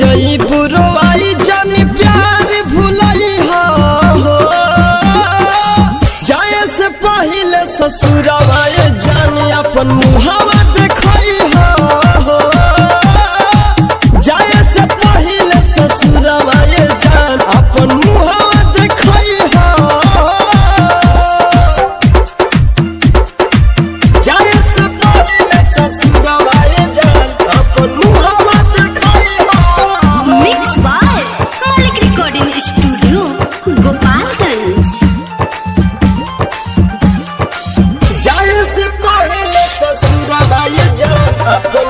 जई बुरवाई जानी प्यार भुलाई हो जाए से पहले ससुरवा जानी अपन मुहावा देखई हो जाए से पहले ससुरवा जान अपन मुहावा देखई हो जाए से पहले ससुरवा जान अपन मुहावा देखई हो। मिक्स बाय मालिक रिकॉर्डिंग स्टूडियो गोपालगंज। जाए से पहले ससुरवा जान अपन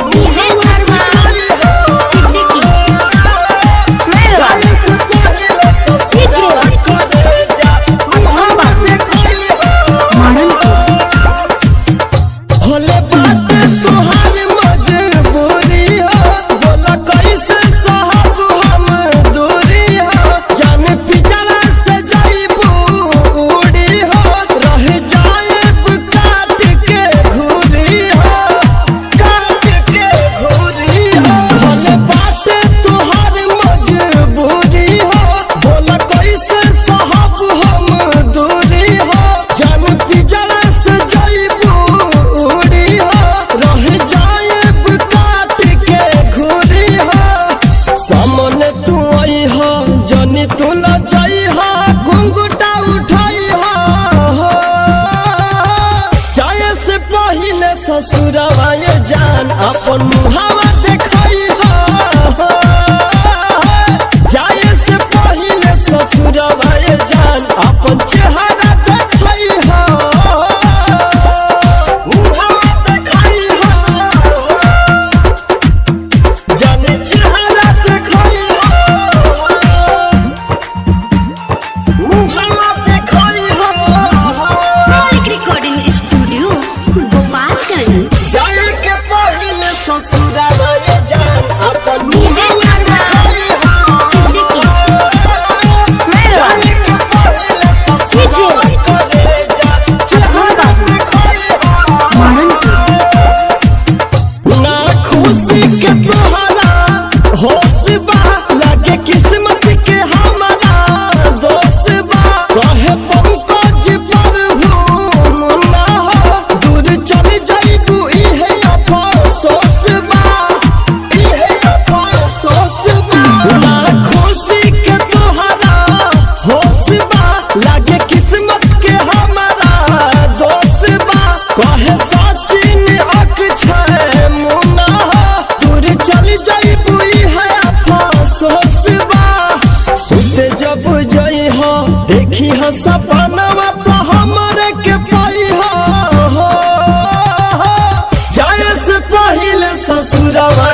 ससुरवा जान अपन मुहावा देखई हो जाए से पहले ससुरवा जान अपन चेहरा देखई हो मुहावा देखई हो जाने चेहरा देखई हो मुहावा देखई हो। मालिक रिकॉर्डिंग स्टूडियो गोपालगंज। जाए के पहले ससुरवा जान अपन मुहावा देखई हो जाए के पहले ससुरवा जान चेहरा देखई हो ना खुशी के तोहरा होश बा लगे किस्मत के हमारा दोष बा कहे पंकज पर हूँ ना हो दूर चल जाइबू इहे अफसोस बा इहे अफसोस बा ना खुशी के तोहरा होश बा लगे किस्मत के हमारा दोष बा कहे सचिन अक्षय मुन्ना दूर चल जाइबू इहे अफसोस बा सुते जब जई हो देखी हो सपनवा तो हमरे के पाई हो जाए से पहले ससुरवा